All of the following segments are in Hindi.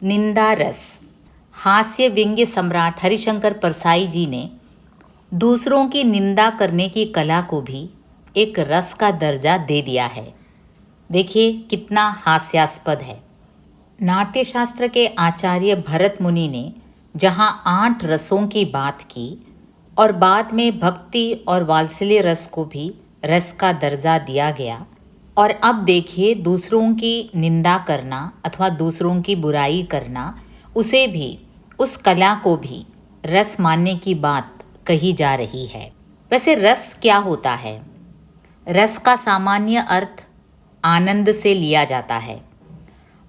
निंदा रस। हास्य व्यंग्य सम्राट हरिशंकर परसाई जी ने दूसरों की निंदा करने की कला को भी एक रस का दर्जा दे दिया है। देखिए कितना हास्यास्पद है। नाट्यशास्त्र के आचार्य भरत मुनि ने जहाँ 8 रसों की बात की और बाद में भक्ति और वात्सल्य रस को भी रस का दर्जा दिया गया, और अब देखिए दूसरों की निंदा करना अथवा दूसरों की बुराई करना, उसे भी, उस कला को भी रस मानने की बात कही जा रही है। वैसे रस क्या होता है? रस का सामान्य अर्थ आनंद से लिया जाता है,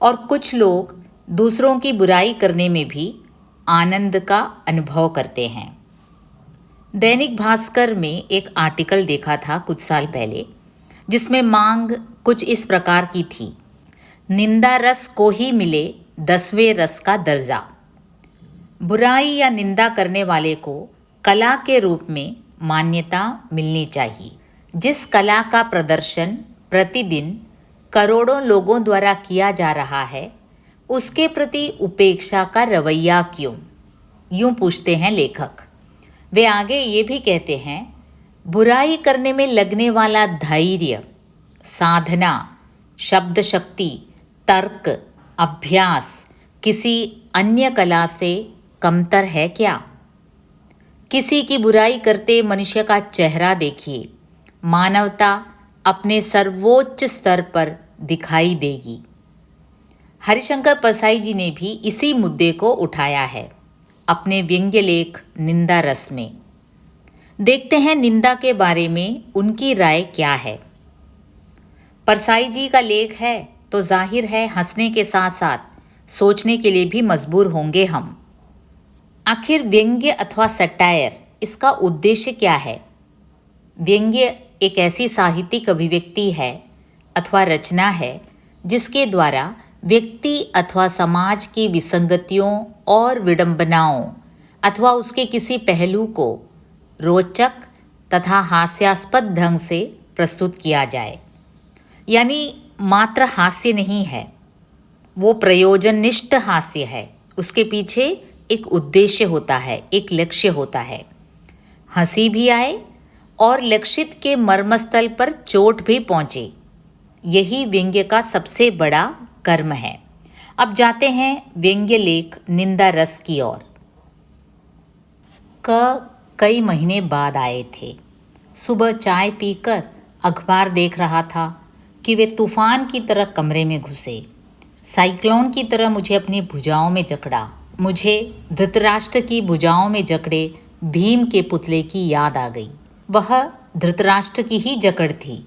और कुछ लोग दूसरों की बुराई करने में भी आनंद का अनुभव करते हैं। दैनिक भास्कर में एक आर्टिकल देखा था कुछ साल पहले, जिसमें मांग कुछ इस प्रकार की थी: निंदा रस को ही मिले 10वें रस का दर्जा। बुराई या निंदा करने वाले को कला के रूप में मान्यता मिलनी चाहिए। जिस कला का प्रदर्शन प्रतिदिन करोड़ों लोगों द्वारा किया जा रहा है, उसके प्रति उपेक्षा का रवैया क्यों? यूं पूछते हैं लेखक। वे आगे ये भी कहते हैं, बुराई करने में लगने वाला धैर्य, साधना, शब्द शक्ति, तर्क, अभ्यास किसी अन्य कला से कमतर है क्या? किसी की बुराई करते मनुष्य का चेहरा देखिए, मानवता अपने सर्वोच्च स्तर पर दिखाई देगी। हरिशंकर परसाई जी ने भी इसी मुद्दे को उठाया है अपने व्यंग्य लेख निंदा रस में। देखते हैं निंदा के बारे में उनकी राय क्या है। परसाई जी का लेख है तो जाहिर है हंसने के साथ साथ सोचने के लिए भी मजबूर होंगे हम। आखिर व्यंग्य अथवा सटायर, इसका उद्देश्य क्या है? व्यंग्य एक ऐसी साहित्यिक अभिव्यक्ति है अथवा रचना है जिसके द्वारा व्यक्ति अथवा समाज की विसंगतियों और विडंबनाओं अथवा उसके किसी पहलू को रोचक तथा हास्यास्पद ढंग से प्रस्तुत किया जाए। यानी मात्र हास्य नहीं है, वो प्रयोजननिष्ठ हास्य है। उसके पीछे एक उद्देश्य होता है, एक लक्ष्य होता है। हंसी भी आए और लक्षित के मर्मस्थल पर चोट भी पहुँचे, यही व्यंग्य का सबसे बड़ा कर्म है। अब जाते हैं व्यंग्य लेख निंदा रस की ओर। कई महीने बाद आए थे। सुबह चाय पीकर अखबार देख रहा था कि वे तूफान की तरह कमरे में घुसे। साइक्लोन की तरह मुझे अपनी भुजाओं में जकड़ा। मुझे धृतराष्ट्र की भुजाओं में जकड़े भीम के पुतले की याद आ गई। वह धृतराष्ट्र की ही जकड़ थी।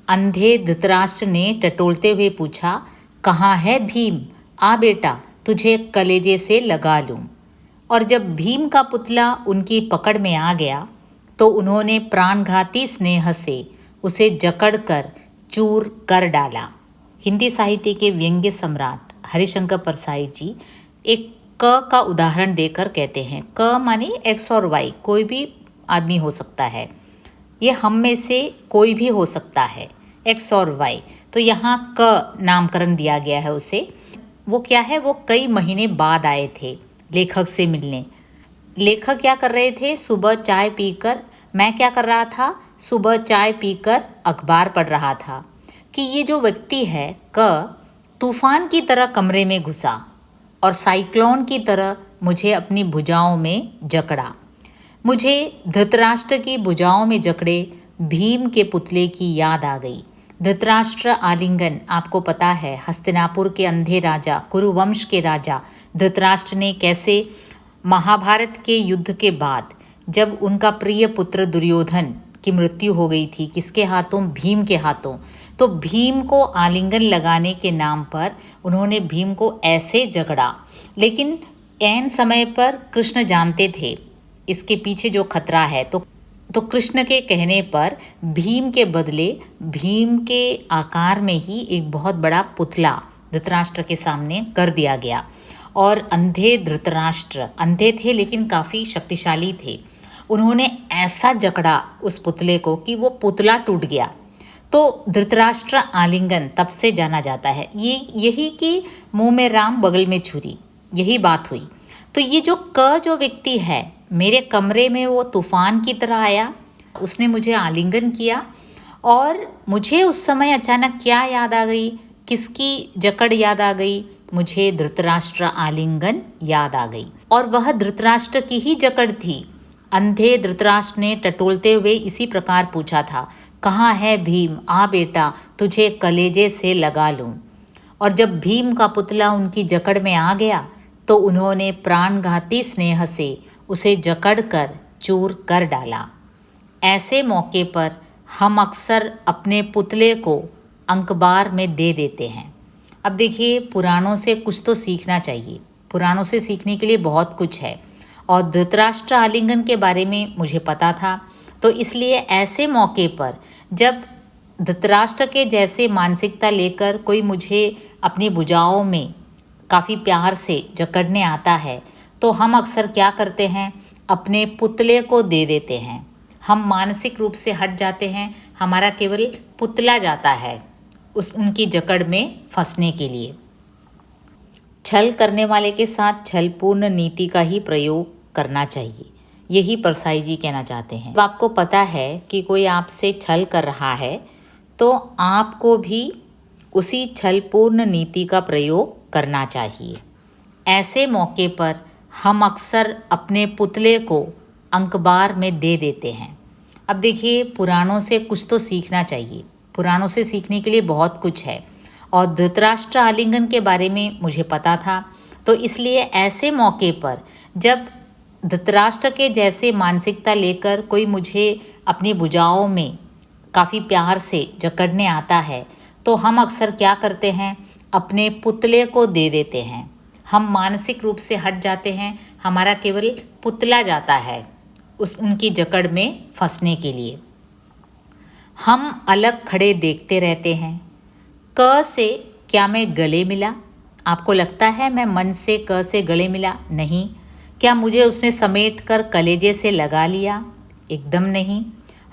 अंधे धृतराष्ट्र ने टटोलते हुए पूछा, कहाँ है भीम? आ बेटा, तुझे कलेजे से लगा लूं। और जब भीम का पुतला उनकी पकड़ में आ गया तो उन्होंने प्राणघाती स्नेह से उसे जकड़कर चूर कर डाला। हिंदी साहित्य के व्यंग्य सम्राट हरिशंकर परसाई जी एक क का उदाहरण देकर कहते हैं, क माने एक्स और वाई, कोई भी आदमी हो सकता है, ये हम में से कोई भी हो सकता है, एक्स और वाई। तो यहाँ क नामकरण दिया गया है उसे। वो क्या है? वो कई महीने बाद आए थे लेखक से मिलने। लेखक क्या कर रहे थे? सुबह चाय पीकर, मैं क्या कर रहा था? सुबह चाय पीकर अखबार पढ़ रहा था कि ये जो व्यक्ति है क, तूफान की तरह कमरे में घुसा और साइक्लोन की तरह मुझे अपनी भुजाओं में जकड़ा। मुझे धृतराष्ट्र की भुजाओं में जकड़े भीम के पुतले की याद आ गई। धृतराष्ट्र आलिंगन, आपको पता है हस्तिनापुर के अंधे राजा, कुरुवंश के राजा धृतराष्ट्र ने कैसे महाभारत के युद्ध के बाद जब उनका प्रिय पुत्र दुर्योधन की मृत्यु हो गई थी, किसके हाथों? भीम के हाथों। तो भीम को आलिंगन लगाने के नाम पर उन्होंने भीम को ऐसे जकड़ा। लेकिन ऐन समय पर कृष्ण जानते थे इसके पीछे जो खतरा है, तो कृष्ण के कहने पर भीम के बदले भीम के आकार में ही एक बहुत बड़ा पुतला धृतराष्ट्र के सामने कर दिया गया। और अंधे धृतराष्ट्र, अंधे थे लेकिन काफ़ी शक्तिशाली थे, उन्होंने ऐसा जकड़ा उस पुतले को कि वो पुतला टूट गया। तो धृतराष्ट्र आलिंगन तब से जाना जाता है। यही कि मुंह में राम बगल में छुरी, यही बात हुई। तो ये जो व्यक्ति है, मेरे कमरे में वो तूफान की तरह आया, उसने मुझे आलिंगन किया और मुझे उस समय अचानक क्या याद आ गई, किसकी जकड़ याद आ गई, मुझे धृतराष्ट्र आलिंगन याद आ गई। और वह धृतराष्ट्र की ही जकड़ थी। अंधे धृतराष्ट्र ने टटोलते हुए इसी प्रकार पूछा था, कहाँ है भीम, आ बेटा तुझे कलेजे से लगा लूं। और जब भीम का पुतला उनकी जकड़ में आ गया तो उन्होंने प्राणघाती स्नेह से उसे जकड़कर चूर कर डाला। ऐसे मौके पर हम अक्सर अपने पुतले को अंकबार में दे देते हैं। अब देखिए, पुराणों से कुछ तो सीखना चाहिए। पुराणों से सीखने के लिए बहुत कुछ है और धृतराष्ट्र आलिंगन के बारे में मुझे पता था, तो इसलिए ऐसे मौके पर जब धृतराष्ट्र के जैसे मानसिकता लेकर कोई मुझे अपनी भुजाओं में काफ़ी प्यार से जकड़ने आता है, तो हम अक्सर क्या करते हैं, अपने पुतले को दे देते हैं। हम मानसिक रूप से हट जाते हैं, हमारा केवल पुतला जाता है उनकी जकड़ में फंसने के लिए। छल करने वाले के साथ छलपूर्ण नीति का ही प्रयोग करना चाहिए, यही परसाई जी कहना चाहते हैं। जब आपको पता है कि कोई आपसे छल कर रहा है तो आपको भी उसी छलपूर्ण नीति का प्रयोग करना चाहिए। ऐसे मौके पर हम अक्सर अपने पुतले को अंकबार में दे देते हैं। अब देखिए, पुराणों से कुछ तो सीखना चाहिए। पुराणों से सीखने के लिए बहुत कुछ है और धृतराष्ट्र आलिंगन के बारे में मुझे पता था, तो इसलिए ऐसे मौके पर जब धृतराष्ट्र के जैसे मानसिकता लेकर कोई मुझे अपनी भुजाओं में काफ़ी प्यार से जकड़ने आता है, तो हम अक्सर क्या करते हैं, अपने पुतले को दे देते हैं। हम मानसिक रूप से हट जाते हैं, हमारा केवल पुतला जाता है उनकी जकड़ में फंसने के लिए। हम अलग खड़े देखते रहते हैं। क से क्या मैं गले मिला? आपको लगता है मैं मन से क से गले मिला? नहीं। क्या मुझे उसने समेट कर कलेजे से लगा लिया? एकदम नहीं,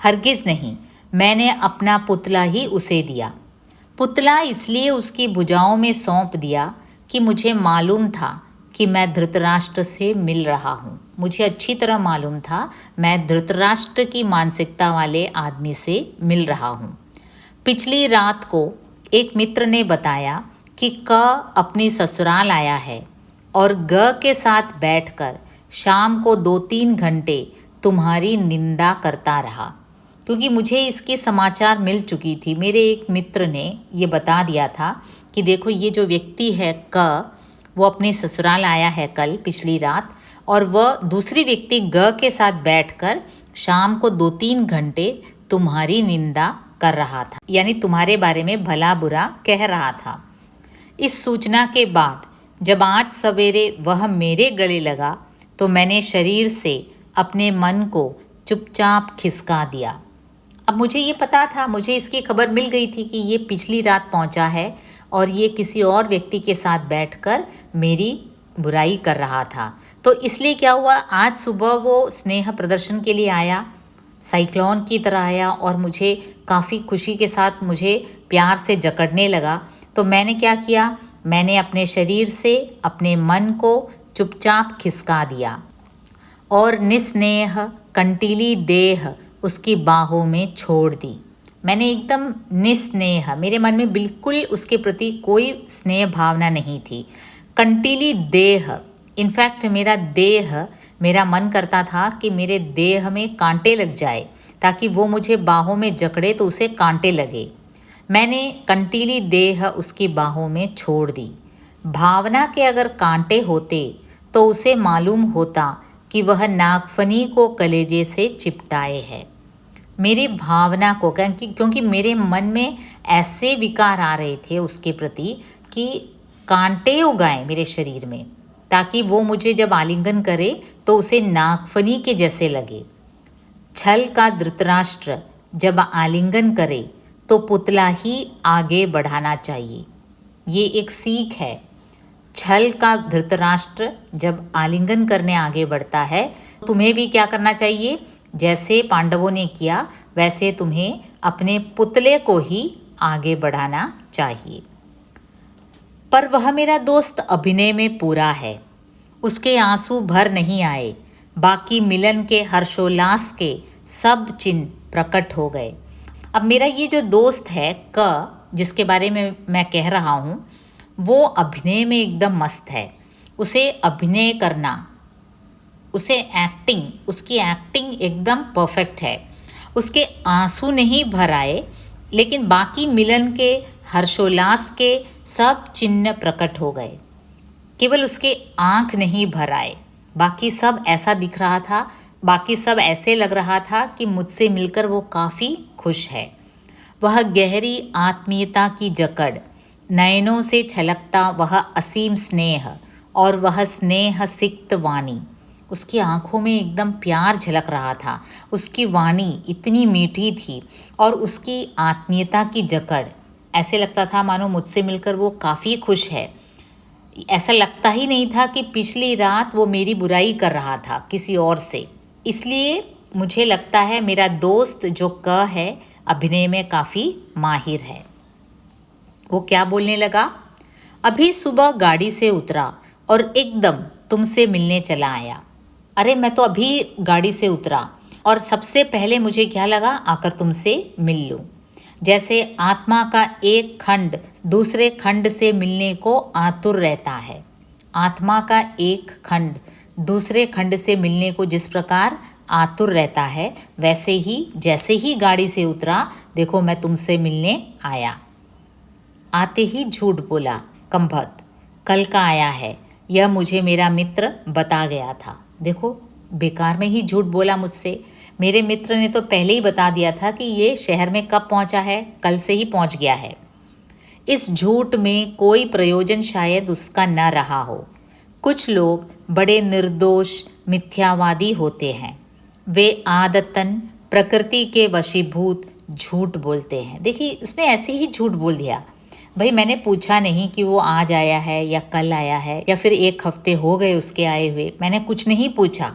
हरगिज़ नहीं। मैंने अपना पुतला ही उसे दिया। पुतला इसलिए उसकी भुजाओं में सौंप दिया कि मुझे मालूम था कि मैं धृतराष्ट्र से मिल रहा हूँ। मुझे अच्छी तरह मालूम था मैं धृतराष्ट्र की मानसिकता वाले आदमी से मिल रहा हूँ। पिछली रात को एक मित्र ने बताया कि क अपनी ससुराल आया है और ग के साथ बैठकर शाम को 2-3 घंटे तुम्हारी निंदा करता रहा। क्योंकि मुझे इसके समाचार मिल चुकी थी, मेरे एक मित्र ने ये बता दिया था कि देखो ये जो व्यक्ति है क, वो अपने ससुराल आया है कल पिछली रात और वह दूसरी व्यक्ति ग के साथ बैठकर शाम को 2-3 घंटे तुम्हारी निंदा कर रहा था, यानी तुम्हारे बारे में भला बुरा कह रहा था। इस सूचना के बाद जब आज सवेरे वह मेरे गले लगा तो मैंने शरीर से अपने मन को चुपचाप खिसका दिया। अब मुझे ये पता था, मुझे इसकी खबर मिल गई थी कि ये पिछली रात पहुंचा है और ये किसी और व्यक्ति के साथ बैठकर मेरी बुराई कर रहा था। तो इसलिए क्या हुआ, आज सुबह वो स्नेह प्रदर्शन के लिए आया, साइक्लोन की तरह आया और मुझे काफ़ी खुशी के साथ मुझे प्यार से जकड़ने लगा। तो मैंने क्या किया, मैंने अपने शरीर से अपने मन को चुपचाप खिसका दिया और निस्नेह कंटीली देह उसकी बाहों में छोड़ दी। मैंने एकदम निस्नेह, मेरे मन में बिल्कुल उसके प्रति कोई स्नेह भावना नहीं थी। कंटीली देह, इनफैक्ट मेरा देह, मेरा मन करता था कि मेरे देह में कांटे लग जाए ताकि वो मुझे बाहों में जकड़े तो उसे कांटे लगे। मैंने कंटीली देह उसकी बाहों में छोड़ दी। भावना के अगर कांटे होते तो उसे मालूम होता कि वह नागफनी को कलेजे से चिपटाए है। मेरी भावना को, क्योंकि मेरे मन में ऐसे विकार आ रहे थे उसके प्रति कि कांटे उगाए मेरे शरीर में ताकि वो मुझे जब आलिंगन करे तो उसे नागफनी के जैसे लगे। छल का धृतराष्ट्र जब आलिंगन करे तो पुतला ही आगे बढ़ाना चाहिए, ये एक सीख है। छल का धृतराष्ट्र जब आलिंगन करने आगे बढ़ता है, तुम्हें भी क्या करना चाहिए, जैसे पांडवों ने किया वैसे तुम्हें अपने पुतले को ही आगे बढ़ाना चाहिए। पर वह मेरा दोस्त अभिनय में पूरा है, उसके आंसू भर नहीं आए, बाकी मिलन के हर्षोल्लास के सब चिन्ह प्रकट हो गए। अब मेरा ये जो दोस्त है क, जिसके बारे में मैं कह रहा हूँ, वो अभिनय में एकदम मस्त है। उसे अभिनय करना, उसे एक्टिंग, उसकी एक्टिंग एकदम परफेक्ट है। उसके आंसू नहीं भर आए, लेकिन बाकी मिलन के हर्षोल्लास के सब चिन्ह प्रकट हो गए। केवल उसके आंख नहीं भर आए, बाकी सब ऐसा दिख रहा था, बाकी सब ऐसे लग रहा था कि मुझसे मिलकर वो काफ़ी खुश है। वह गहरी आत्मीयता की जकड़, नयनों से छलकता वह असीम स्नेह और वह स्नेह सिक्त वाणी, उसकी आंखों में एकदम प्यार झलक रहा था। उसकी वाणी इतनी मीठी थी और उसकी आत्मीयता की जकड़, ऐसे लगता था मानो मुझसे मिलकर वो काफ़ी खुश है। ऐसा लगता ही नहीं था कि पिछली रात वो मेरी बुराई कर रहा था किसी और से। इसलिए मुझे लगता है मेरा दोस्त जो क है अभिनय में काफ़ी माहिर है। वो क्या बोलने लगा, अभी सुबह गाड़ी से उतरा और एकदम तुमसे मिलने चला आया। अरे मैं तो अभी गाड़ी से उतरा और सबसे पहले मुझे क्या लगा, आकर तुमसे मिल लूँ। जैसे आत्मा का एक खंड दूसरे खंड से मिलने को आतुर रहता है। आत्मा का एक खंड दूसरे खंड से मिलने को जिस प्रकार आतुर रहता है, वैसे ही जैसे ही गाड़ी से उतरा, देखो मैं तुमसे मिलने आया। आते ही झूठ बोला, कमबख्त, कल का आया है, यह मुझे मेरा मित्र बता गया था। देखो बेकार में ही झूठ बोला मुझसे। मेरे मित्र ने तो पहले ही बता दिया था कि ये शहर में कब पहुंचा है, कल से ही पहुंच गया है। इस झूठ में कोई प्रयोजन शायद उसका न रहा हो। कुछ लोग बड़े निर्दोष मिथ्यावादी होते हैं। वे आदतन प्रकृति के वशीभूत झूठ बोलते हैं। देखिए उसने ऐसे ही झूठ बोल दिया, भाई मैंने पूछा नहीं कि वो आज आया है या कल आया है या फिर एक हफ्ते हो गए उसके आए हुए, मैंने कुछ नहीं पूछा।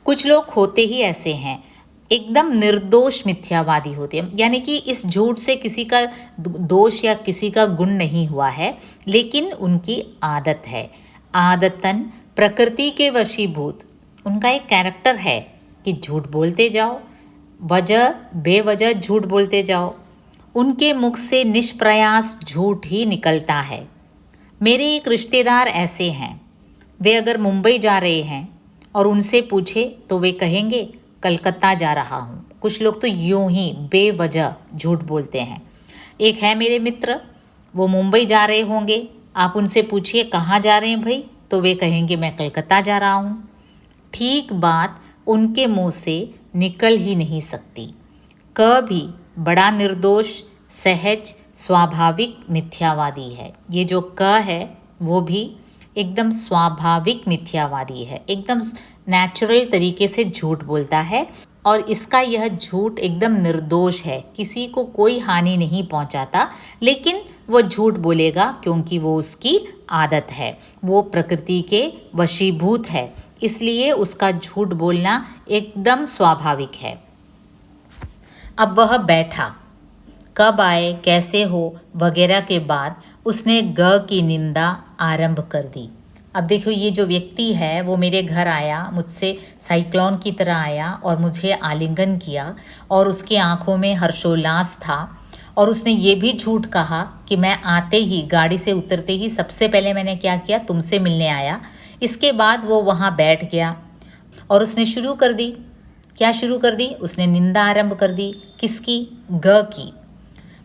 कुछ लोग होते ही ऐसे हैं, एकदम निर्दोष मिथ्यावादी होते हैं, यानी कि इस झूठ से किसी का दोष या किसी का गुण नहीं हुआ है, लेकिन उनकी आदत है। आदतन प्रकृति के वशीभूत, उनका एक कैरेक्टर है कि झूठ बोलते जाओ, वजह बेवजह झूठ बोलते जाओ। उनके मुख से निष्प्रयास झूठ ही निकलता है। मेरे एक रिश्तेदार ऐसे हैं, वे अगर मुंबई जा रहे हैं और उनसे पूछे तो वे कहेंगे कलकत्ता जा रहा हूँ। कुछ लोग तो यूं ही बेवजह झूठ बोलते हैं। एक है मेरे मित्र, वो मुंबई जा रहे होंगे, आप उनसे पूछिए कहाँ जा रहे हैं भाई, तो वे कहेंगे मैं कलकत्ता जा रहा हूँ। ठीक बात उनके मुंह से निकल ही नहीं सकती। कभी बड़ा निर्दोष, सहज, स्वाभाविक मिथ्यावादी है। ये जो क है वो भी एकदम स्वाभाविक मिथ्यावादी है, एकदम नेचुरल तरीके से झूठ बोलता है और इसका यह झूठ एकदम निर्दोष है, किसी को कोई हानि नहीं पहुंचाता, लेकिन वो झूठ बोलेगा क्योंकि वो उसकी आदत है, वो प्रकृति के वशीभूत है, इसलिए उसका झूठ बोलना एकदम स्वाभाविक है। अब वह बैठा, कब आए, कैसे हो वगैरह के बाद उसने ग की निंदा आरंभ कर दी। अब देखो ये जो व्यक्ति है वो मेरे घर आया, मुझसे साइक्लोन की तरह आया और मुझे आलिंगन किया और उसकी आंखों में हर्षोल्लास था और उसने ये भी झूठ कहा कि मैं आते ही, गाड़ी से उतरते ही सबसे पहले मैंने क्या किया, तुमसे मिलने आया। इसके बाद वो वहाँ बैठ गया और उसने शुरू कर दी, क्या शुरू कर दी, उसने निंदा आरंभ कर दी। किसकी? ग की।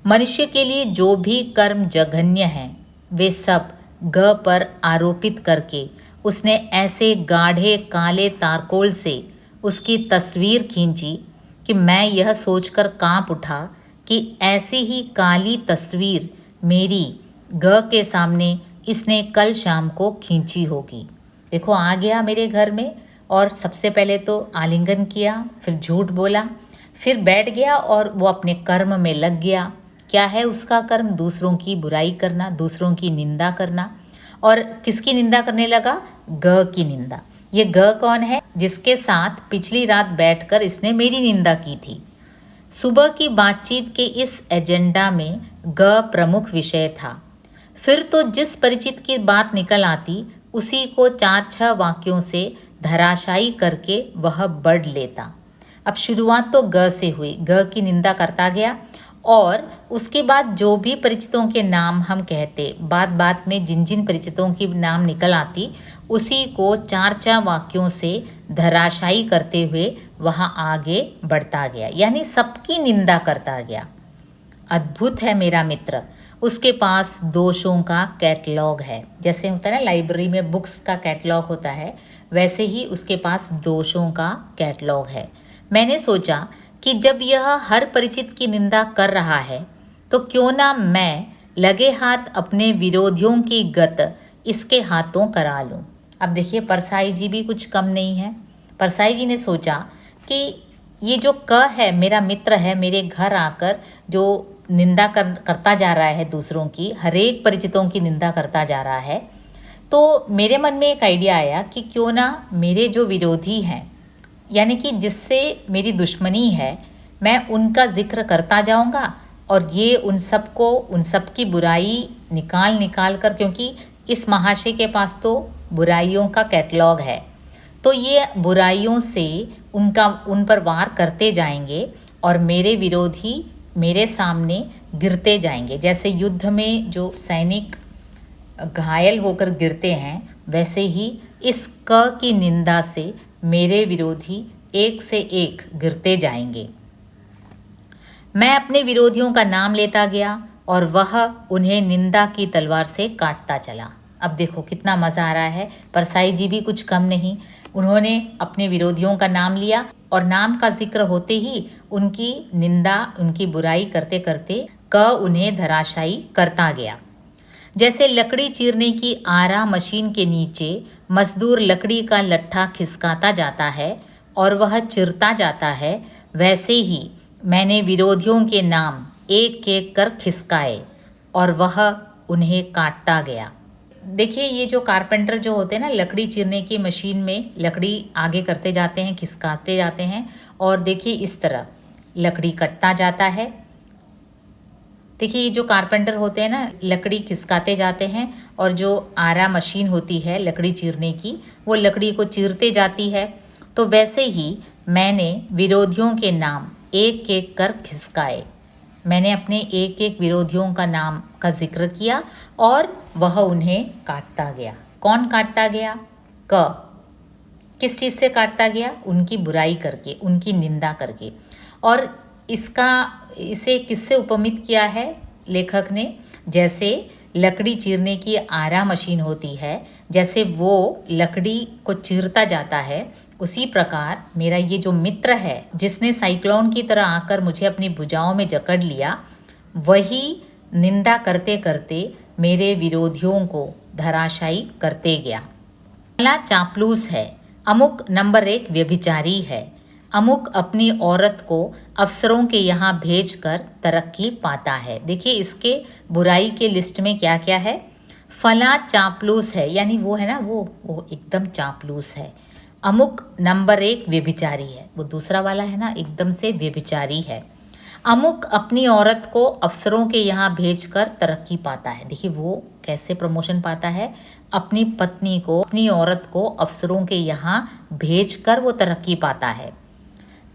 मनुष्य के लिए जो भी कर्म जघन्य हैं वे सब ग पर आरोपित करके उसने ऐसे गाढ़े काले तारकोल से उसकी तस्वीर खींची कि मैं यह सोचकर कांप उठा कि ऐसी ही काली तस्वीर मेरी ग के सामने इसने कल शाम को खींची होगी। देखो आ गया मेरे घर में और सबसे पहले तो आलिंगन किया, फिर झूठ बोला, फिर बैठ गया और वो अपने कर्म में लग गया। क्या है उसका कर्म? दूसरों की बुराई करना, दूसरों की निंदा करना। और किसकी निंदा करने लगा? ग की निंदा। ये ग कौन है? जिसके साथ पिछली रात बैठकर इसने मेरी निंदा की थी। सुबह की बातचीत के इस एजेंडा में ग प्रमुख विषय था। फिर तो जिस परिचित की बात निकल आती उसी को 4-6 वाक्यों से धराशायी करके वह बढ़ लेता। अब शुरुआत तो ग से हुई, ग की निंदा करता गया और उसके बाद जो भी परिचितों के नाम हम कहते, बात बात में जिन जिन परिचितों की नाम निकल आती, उसी को 4-4 वाक्यों से धराशायी करते हुए वहाँ आगे बढ़ता गया, यानी सबकी निंदा करता गया। अद्भुत है मेरा मित्र, उसके पास दोषों का कैटलॉग है। जैसे होता है ना लाइब्रेरी में बुक्स का कैटलॉग होता है, वैसे ही उसके पास दोषों का कैटलॉग है। मैंने सोचा कि जब यह हर परिचित की निंदा कर रहा है तो क्यों ना मैं लगे हाथ अपने विरोधियों की गत इसके हाथों करा लूं। अब देखिए परसाई जी भी कुछ कम नहीं है। परसाई जी ने सोचा कि ये जो क है, मेरा मित्र है, मेरे घर आकर जो निंदा करता जा रहा है दूसरों की, हर एक परिचितों की निंदा करता जा रहा है, तो मेरे मन में एक आइडिया आया कि क्यों ना मेरे जो विरोधी हैं, यानी कि जिससे मेरी दुश्मनी है, मैं उनका जिक्र करता जाऊंगा और ये उन सब की बुराई निकाल निकाल कर, क्योंकि इस महाशय के पास तो बुराइयों का कैटलॉग है, तो ये बुराइयों से उन पर वार करते जाएंगे और मेरे विरोधी मेरे सामने गिरते जाएंगे। जैसे युद्ध में जो सैनिक घायल होकर गिरते हैं, वैसे ही इस क की निंदा से मेरे विरोधी एक से एक गिरते जाएंगे। मैं अपने विरोधियों का नाम लेता गया और वह उन्हें निंदा की तलवार से काटता चला। अब देखो कितना मज़ा आ रहा है। परसाई जी भी कुछ कम नहीं, उन्होंने अपने विरोधियों का नाम लिया और नाम का जिक्र होते ही उनकी निंदा, उनकी बुराई करते करते क उन्हें धराशायी करता गया। जैसे लकड़ी चीरने की आरा मशीन के नीचे मजदूर लकड़ी का लट्ठा खिसकाता जाता है और वह चिरता जाता है, वैसे ही मैंने विरोधियों के नाम एक एक कर खिसकाए और वह उन्हें काटता गया। देखिए ये जो कारपेंटर जो होते हैं ना, लकड़ी चीरने की मशीन में लकड़ी आगे करते जाते हैं, खिसकाते जाते हैं और देखिए इस तरह लकड़ी कटता जाता है। देखिए ये जो कारपेंटर होते हैं ना, लकड़ी खिसकाते जाते हैं और जो आरा मशीन होती है लकड़ी चीरने की, वो लकड़ी को चीरते जाती है। तो वैसे ही मैंने विरोधियों के नाम एक एक कर खिसकाए। मैंने अपने एक एक विरोधियों का नाम का जिक्र किया और वह उन्हें काटता गया। कौन काटता गया? क। किस चीज़ से काटता गया? उनकी बुराई करके, उनकी निंदा करके। और इसे किससे उपमित किया है लेखक ने? जैसे लकड़ी चीरने की आरा मशीन होती है, जैसे वो लकड़ी को चीरता जाता है, उसी प्रकार मेरा ये जो मित्र है जिसने साइक्लोन की तरह आकर मुझे अपनी भुजाओं में जकड़ लिया, वही निंदा करते करते मेरे विरोधियों को धराशायी करते गया। पहला चापलूस है, अमुक नंबर 1 व्यभिचारी है, अमुक अपनी औरत को अफसरों के यहाँ भेजकर तरक्की पाता है। देखिए इसके बुराई के लिस्ट में क्या क्या है। फला चापलूस है, यानी वो है ना, वो एकदम चापलूस है। अमुक नंबर 1 व्यभिचारी है, वो दूसरा वाला है ना, एकदम से व्यभिचारी है। अमुक अपनी औरत को अफसरों के यहाँ भेजकर तरक्की पाता है। देखिए वो कैसे प्रमोशन पाता है, अपनी पत्नी को, अपनी औरत को अफसरों के यहाँ भेजकर वो तरक्की पाता है।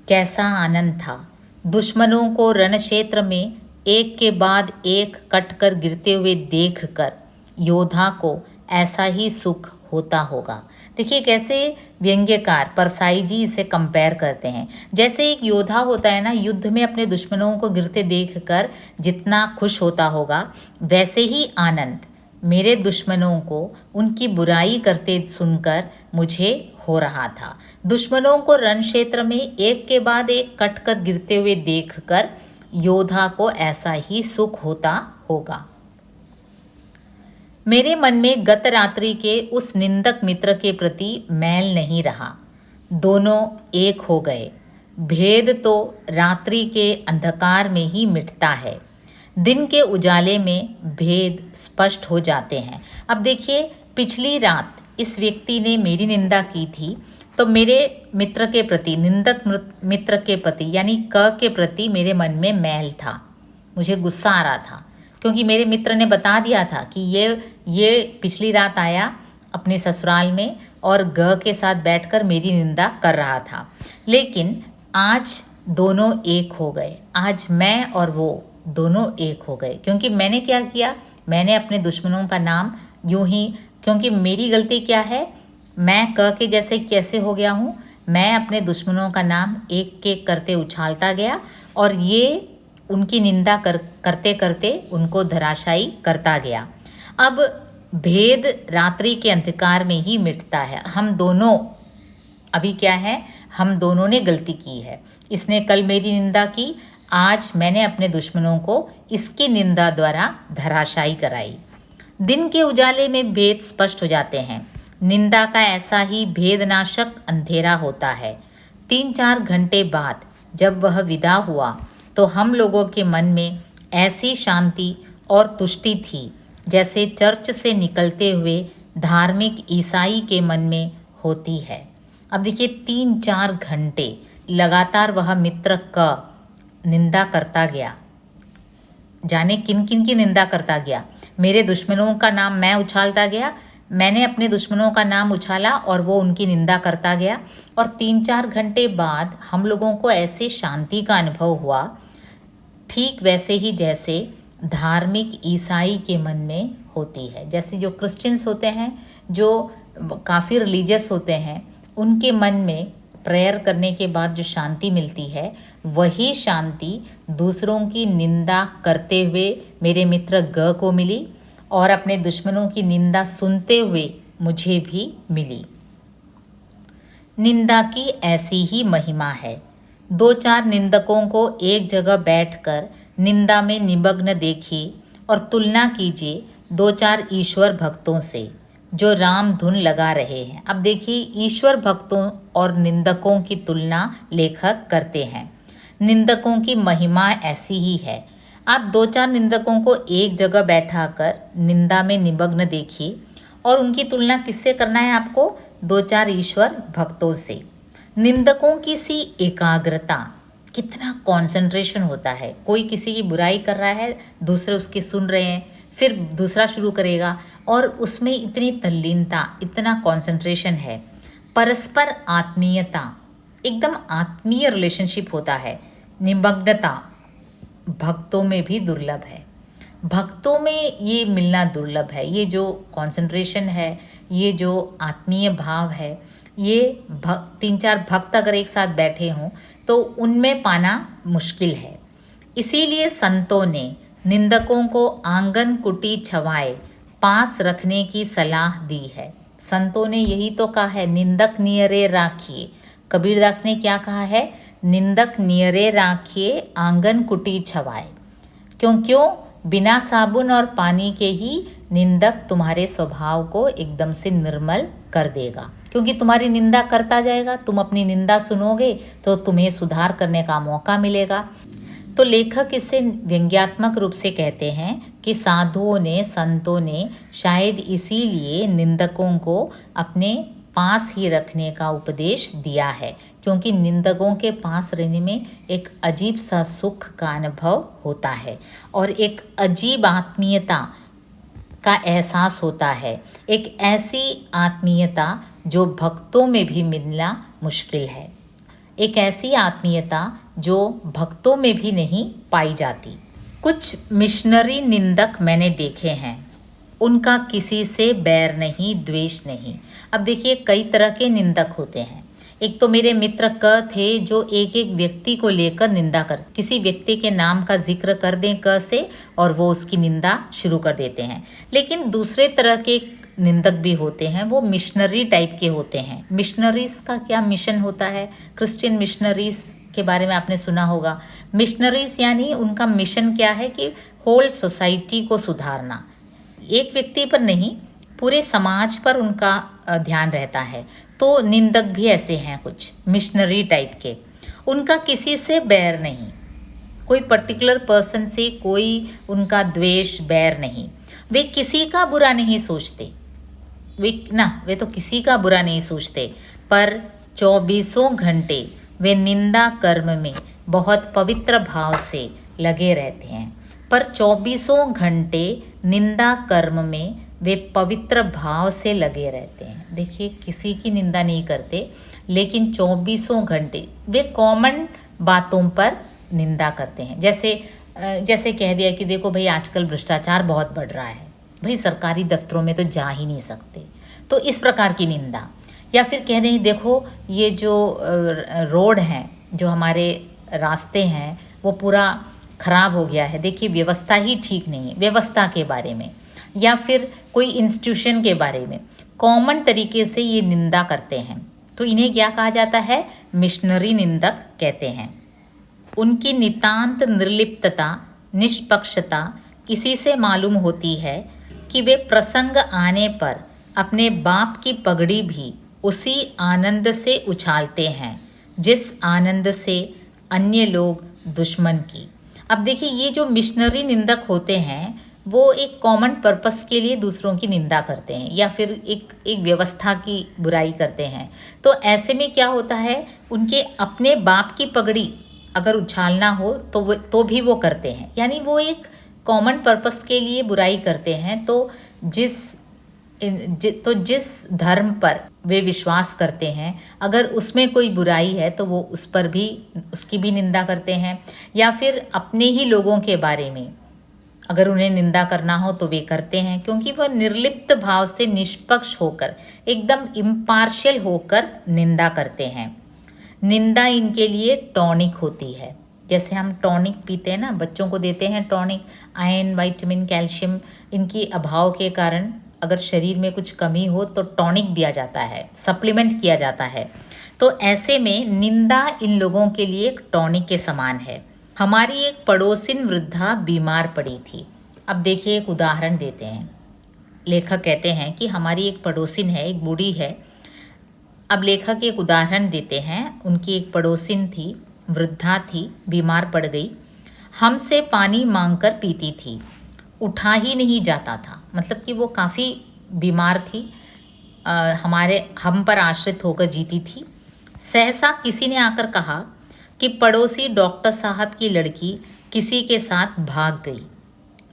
कैसा आनंद था दुश्मनों को रण क्षेत्र में एक के बाद एक कटकर गिरते हुए देखकर योद्धा को ऐसा ही सुख होता होगा। देखिए कैसे व्यंग्यकार परसाई जी इसे कंपेयर करते हैं। जैसे एक योद्धा होता है ना, युद्ध में अपने दुश्मनों को गिरते देखकर जितना खुश होता होगा, वैसे ही आनंद मेरे दुश्मनों को उनकी बुराई करते सुनकर मुझे हो रहा था। दुश्मनों को रण क्षेत्र में एक के बाद एक कटकर गिरते हुए देखकर योद्धा को ऐसा ही सुख होता होगा। मेरे मन में गत रात्रि के उस निंदक मित्र के प्रति मैल नहीं रहा। दोनों एक हो गए। भेद तो रात्रि के अंधकार में ही मिटता है, दिन के उजाले में भेद स्पष्ट हो जाते हैं। अब देखिए पिछली रात इस व्यक्ति ने मेरी निंदा की थी, तो मेरे मित्र के प्रति, निंदक मित्र के प्रति यानी क के प्रति मेरे मन में मैल था, मुझे गुस्सा आ रहा था, क्योंकि मेरे मित्र ने बता दिया था कि ये पिछली रात आया अपने ससुराल में और ग के साथ बैठकर मेरी निंदा कर रहा था। लेकिन आज दोनों एक हो गए, आज मैं और वो दोनों एक हो गए। क्योंकि मैंने क्या किया, मैंने अपने दुश्मनों का नाम यूं ही, क्योंकि मेरी गलती क्या है, मैं क के जैसे कैसे हो गया हूँ, मैं अपने दुश्मनों का नाम एक एक करते उछालता गया और ये उनकी निंदा करते करते उनको धराशायी करता गया। अब भेद रात्रि के अंधकार में ही मिटता है। हम दोनों अभी क्या है, हम दोनों ने गलती की है। इसने कल मेरी निंदा की, आज मैंने अपने दुश्मनों को इसकी निंदा द्वारा धराशायी कराई। दिन के उजाले में भेद स्पष्ट हो जाते हैं। निंदा का ऐसा ही भेदनाशक अंधेरा होता है। 3-4 घंटे बाद जब वह विदा हुआ तो हम लोगों के मन में ऐसी शांति और तुष्टि थी जैसे चर्च से निकलते हुए धार्मिक ईसाई के मन में होती है। अब देखिए 3-4 घंटे लगातार वह मित्र का निंदा करता गया। जाने किन किन की निंदा करता गया। मेरे दुश्मनों का नाम मैं उछालता गया, मैंने अपने दुश्मनों का नाम उछाला और वो उनकी निंदा करता गया। और 3-4 घंटे बाद हम लोगों को ऐसे शांति का अनुभव हुआ, ठीक वैसे ही जैसे धार्मिक ईसाई के मन में होती है। जैसे जो क्रिश्चियंस होते हैं, जो काफ़ी रिलीजियस होते हैं, उनके मन में प्रेयर करने के बाद जो शांति मिलती है, वही शांति दूसरों की निंदा करते हुए मेरे मित्र ग को मिली और अपने दुश्मनों की निंदा सुनते हुए मुझे भी मिली। निंदा की ऐसी ही महिमा है। 2-4 निंदकों को एक जगह बैठकर निंदा में निमग्न देखिए और तुलना कीजिए 2-4 ईश्वर भक्तों से जो राम धुन लगा रहे हैं। अब देखिए ईश्वर भक्तों और निंदकों की तुलना लेखक करते हैं। निंदकों की महिमा ऐसी ही है। आप 2-4 निंदकों को एक जगह बैठाकर निंदा में निमग्न देखिए और उनकी तुलना किससे करना है आपको? 2-4 ईश्वर भक्तों से। निंदकों की सी एकाग्रता, कितना कंसंट्रेशन होता है। कोई किसी की बुराई कर रहा है, दूसरे उसकी सुन रहे हैं, फिर दूसरा शुरू करेगा और उसमें इतनी तल्लीनता, इतना कंसंट्रेशन है। परस्पर आत्मीयता, एकदम आत्मीय रिलेशनशिप होता है। निमग्नता भक्तों में भी दुर्लभ है। भक्तों में ये मिलना दुर्लभ है। ये जो कंसंट्रेशन है, ये जो आत्मीय भाव है, ये 3-4 भक्त अगर एक साथ बैठे हों तो उनमें पाना मुश्किल है। इसीलिए संतों ने निंदकों को आंगन कुटी छवाए पास रखने की सलाह दी है। संतों ने यही तो कहा है, निंदक नियरे राखिए। कबीरदास ने क्या कहा है? निंदक नियरे राखिए आंगन कुटी छवाए। क्यों? बिना साबुन और पानी के ही निंदक तुम्हारे स्वभाव को एकदम से निर्मल कर देगा। क्योंकि तुम्हारी निंदा करता जाएगा, तुम अपनी निंदा सुनोगे तो तुम्हें सुधार करने का मौका मिलेगा। तो लेखक इसे व्यंग्यात्मक रूप से कहते हैं कि साधुओं ने, संतों ने शायद इसीलिए निंदकों को अपने पास ही रखने का उपदेश दिया है, क्योंकि निंदकों के पास रहने में एक अजीब सा सुख का अनुभव होता है और एक अजीब आत्मीयता का एहसास होता है। एक ऐसी आत्मीयता जो भक्तों में भी मिलना मुश्किल है। एक ऐसी आत्मीयता जो भक्तों में भी नहीं पाई जाती। कुछ मिशनरी निंदक मैंने देखे हैं, उनका किसी से बैर नहीं, द्वेष नहीं। अब देखिए कई तरह के निंदक होते हैं। एक तो मेरे मित्र क थे जो एक एक व्यक्ति को लेकर निंदा कर, किसी व्यक्ति के नाम का जिक्र कर दें क से और वो उसकी निंदा शुरू कर देते हैं। लेकिन दूसरे तरह के निंदक भी होते हैं, वो मिशनरी टाइप के होते हैं। मिशनरीज का क्या मिशन होता है? क्रिश्चियन मिशनरीज के बारे में आपने सुना होगा। मिशनरीज यानी उनका मिशन क्या है कि होल सोसाइटी को सुधारना। एक व्यक्ति पर नहीं, पूरे समाज पर उनका ध्यान रहता है। तो निंदक भी ऐसे हैं कुछ मिशनरी टाइप के। उनका किसी से बैर नहीं, कोई पर्टिकुलर पर्सन से कोई उनका द्वेष बैर नहीं। वे किसी का बुरा नहीं सोचते, वे तो किसी का बुरा नहीं सोचते, पर 24 घंटे वे निंदा कर्म में बहुत पवित्र भाव से लगे रहते हैं। पर 24 घंटे निंदा कर्म में वे पवित्र भाव से लगे रहते हैं। देखिए, किसी की निंदा नहीं करते, लेकिन 24 घंटे वे कॉमन बातों पर निंदा करते हैं। जैसे कह दिया कि देखो भाई, आजकल भ्रष्टाचार बहुत बढ़ रहा है, भाई सरकारी दफ्तरों में तो जा ही नहीं सकते, तो इस प्रकार की निंदा। या फिर कह दें, देखो ये जो रोड हैं, जो हमारे रास्ते हैं, वो पूरा खराब हो गया है, देखिए व्यवस्था ही ठीक नहीं है, व्यवस्था के बारे में। या फिर कोई इंस्टीट्यूशन के बारे में कॉमन तरीके से ये निंदा करते हैं, तो इन्हें क्या कहा जाता है? मिशनरी निंदक कहते हैं। उनकी नितांत निर्लिप्तता, निष्पक्षता इसी से मालूम होती है कि वे प्रसंग आने पर अपने बाप की पगड़ी भी उसी आनंद से उछालते हैं जिस आनंद से अन्य लोग दुश्मन की। अब देखिए, ये जो मिशनरी निंदक होते हैं, वो एक कॉमन पर्पस के लिए दूसरों की निंदा करते हैं, या फिर एक व्यवस्था की बुराई करते हैं। तो ऐसे में क्या होता है, उनके अपने बाप की पगड़ी अगर उछालना हो तो भी वो करते हैं, यानी वो एक कॉमन पर्पस के लिए बुराई करते हैं। तो जिस धर्म पर वे विश्वास करते हैं, अगर उसमें कोई बुराई है तो वो उसकी भी निंदा करते हैं। या फिर अपने ही लोगों के बारे में अगर उन्हें निंदा करना हो तो वे करते हैं, क्योंकि वह निर्लिप्त भाव से निष्पक्ष होकर, एकदम इम्पार्शियल होकर निंदा करते हैं। निंदा इनके लिए टॉनिक होती है। जैसे हम टॉनिक पीते हैं ना, बच्चों को देते हैं टॉनिक, आयरन, विटामिन, कैल्शियम, इनकी अभाव के कारण अगर शरीर में कुछ कमी हो तो टॉनिक दिया जाता है, सप्लीमेंट किया जाता है। तो ऐसे में निंदा इन लोगों के लिए एक टॉनिक के समान है। हमारी एक पड़ोसिन वृद्धा बीमार पड़ी थी। अब देखिए, एक उदाहरण देते हैं। लेखक कहते हैं कि हमारी एक पड़ोसिन है, एक बूढ़ी है। अब लेखक एक उदाहरण देते हैं। उनकी एक पड़ोसिन थी, वृद्धा थी, बीमार पड़ गई। हमसे पानी मांगकर पीती थी, उठा ही नहीं जाता था। मतलब कि वो काफ़ी बीमार थी, हम पर आश्रित होकर जीती थी। सहसा किसी ने आकर कहा कि पड़ोसी डॉक्टर साहब की लड़की किसी के साथ भाग गई।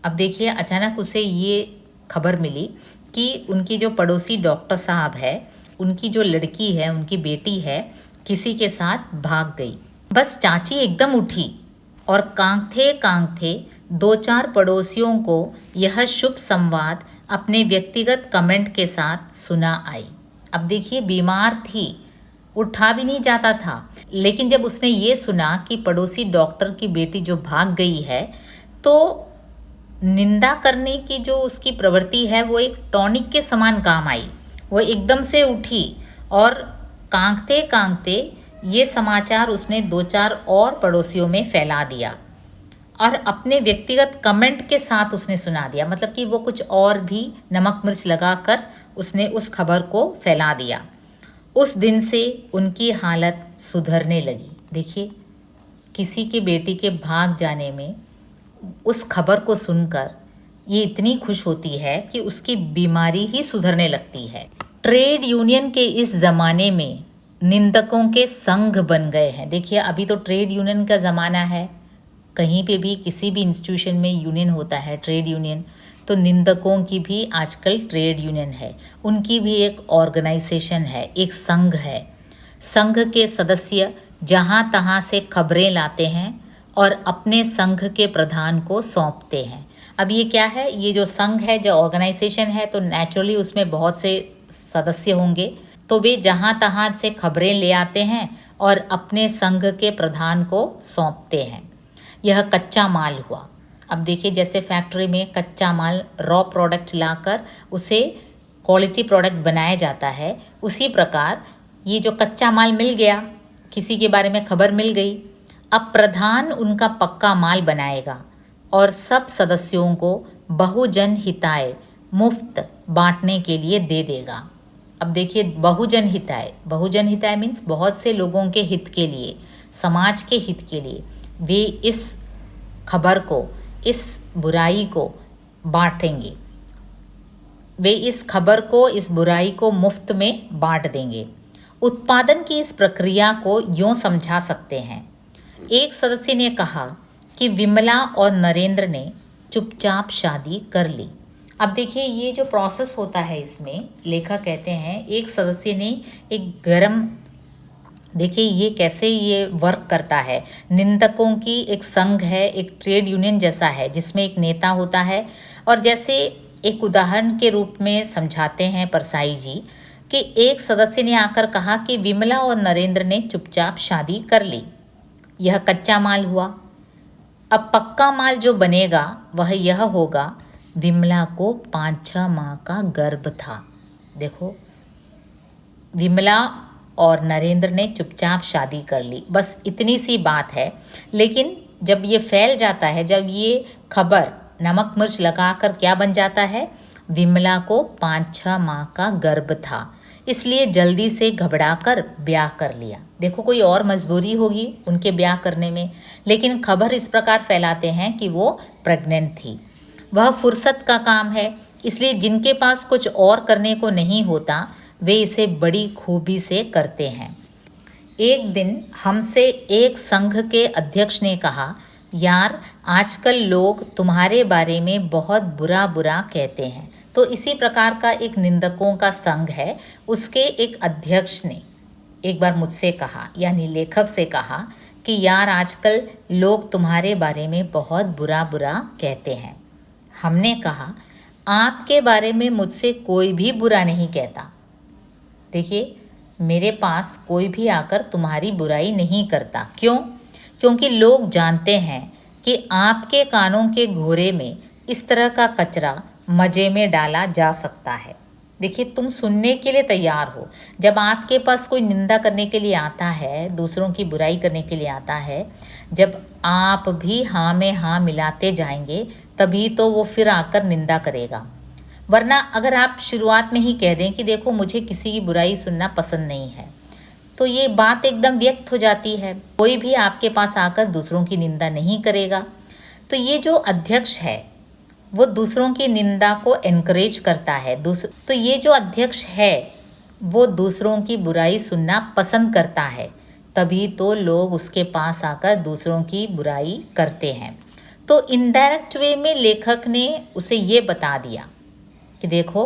अब देखिए, अचानक उसे ये खबर मिली कि उनकी जो पड़ोसी डॉक्टर साहब है, उनकी जो लड़की है, उनकी बेटी है, किसी के साथ भाग गई। बस चाची एकदम उठी और कांगथे कांगथे 2-4 पड़ोसियों को यह शुभ संवाद अपने व्यक्तिगत कमेंट के साथ सुना आई। अब देखिए, बीमार थी, उठा भी नहीं जाता था, लेकिन जब उसने ये सुना कि पड़ोसी डॉक्टर की बेटी जो भाग गई है, तो निंदा करने की जो उसकी प्रवृत्ति है वो एक टॉनिक के समान काम आई। वो एकदम से उठी और कांगते कांगते ये समाचार उसने 2-4 और पड़ोसियों में फैला दिया और अपने व्यक्तिगत कमेंट के साथ उसने सुना दिया। मतलब कि वो कुछ और भी नमक मिर्च लगाकर उसने उस खबर को फैला दिया। उस दिन से उनकी हालत सुधरने लगी। देखिए, किसी की बेटी के भाग जाने में उस खबर को सुनकर ये इतनी खुश होती है कि उसकी बीमारी ही सुधरने लगती है। ट्रेड यूनियन के इस ज़माने में निंदकों के संघ बन गए हैं। देखिए, अभी तो ट्रेड यूनियन का ज़माना है, कहीं पे भी किसी भी इंस्टीट्यूशन में यूनियन होता है, ट्रेड यूनियन। तो निंदकों की भी आजकल ट्रेड यूनियन है, उनकी भी एक ऑर्गेनाइजेशन है, एक संघ है। संघ के सदस्य जहाँ तहाँ से खबरें लाते हैं और अपने संघ के प्रधान को सौंपते हैं। अब ये क्या है, ये जो संघ है, जो ऑर्गेनाइजेशन है, तो नेचुरली उसमें बहुत से सदस्य होंगे, तो वे जहाँ तहाँ से खबरें ले आते हैं और अपने संघ के प्रधान को सौंपते हैं। यह कच्चा माल हुआ। अब देखिए, जैसे फैक्ट्री में कच्चा माल, रॉ प्रोडक्ट लाकर उसे क्वालिटी प्रोडक्ट बनाया जाता है, उसी प्रकार ये जो कच्चा माल मिल गया, किसी के बारे में खबर मिल गई, अब प्रधान उनका पक्का माल बनाएगा और सब सदस्यों को बहुजन हिताय मुफ्त बांटने के लिए दे देगा। अब देखिए, बहुजन हिताय मीन्स बहुत से लोगों के हित के लिए, समाज के हित के लिए वे इस खबर को, इस बुराई को बांटेंगे। वे इस खबर को, इस बुराई को मुफ्त में बांट देंगे। उत्पादन की इस प्रक्रिया को यूँ समझा सकते हैं। एक सदस्य ने कहा कि विमला और नरेंद्र ने चुपचाप शादी कर ली। अब देखिए ये जो प्रोसेस होता है इसमें लेखक कहते हैं एक सदस्य ने एक गरम, देखिए ये कैसे ये वर्क करता है। निंदकों की एक संघ है, एक ट्रेड यूनियन जैसा है जिसमें एक नेता होता है। और जैसे एक उदाहरण के रूप में समझाते हैं परसाई जी कि एक सदस्य ने आकर कहा कि विमला और नरेंद्र ने चुपचाप शादी कर ली, यह कच्चा माल हुआ। अब पक्का माल जो बनेगा वह यह होगा, विमला को 5-6 माह का गर्भ था। देखो, विमला और नरेंद्र ने चुपचाप शादी कर ली, बस इतनी सी बात है। लेकिन जब ये फैल जाता है, जब ये खबर नमक मिर्च लगाकर क्या बन जाता है, विमला को 5-6 माह का गर्भ था, इसलिए जल्दी से घबराकर ब्याह कर लिया। देखो, कोई और मजबूरी होगी उनके ब्याह करने में, लेकिन खबर इस प्रकार फैलाते हैं कि वो प्रेग्नेंट थी। वह फुर्सत का काम है, इसलिए जिनके पास कुछ और करने को नहीं होता वे इसे बड़ी खूबी से करते हैं। एक दिन हमसे एक संघ के अध्यक्ष ने कहा, यार आजकल लोग तुम्हारे बारे में बहुत बुरा बुरा कहते हैं। तो इसी प्रकार का एक निंदकों का संघ है, उसके एक अध्यक्ष ने एक बार मुझसे कहा, यानी लेखक से कहा कि यार आजकल लोग तुम्हारे बारे में बहुत बुरा बुरा कहते हैं। हमने कहा, आपके बारे में मुझसे कोई भी बुरा नहीं कहता। देखिए, मेरे पास कोई भी आकर तुम्हारी बुराई नहीं करता। क्यों? क्योंकि लोग जानते हैं कि आपके कानों के घोरे में इस तरह का कचरा मज़े में डाला जा सकता है। देखिए, तुम सुनने के लिए तैयार हो। जब आपके पास कोई निंदा करने के लिए आता है, दूसरों की बुराई करने के लिए आता है, जब आप भी हाँ में हाँ मिलाते जाएंगे तभी तो वो फिर आकर निंदा करेगा। वरना अगर आप शुरुआत में ही कह दें कि देखो मुझे किसी की बुराई सुनना पसंद नहीं है, तो ये बात एकदम व्यक्त हो जाती है, कोई भी आपके पास आकर दूसरों की निंदा नहीं करेगा। तो ये जो अध्यक्ष है वो दूसरों की निंदा को एनकरेज करता है। तो ये जो अध्यक्ष है वो दूसरों की बुराई सुनना पसंद करता है, तभी तो लोग उसके पास आकर दूसरों की बुराई करते हैं। तो इनडायरेक्ट वे में लेखक ने उसे ये बता दिया कि देखो,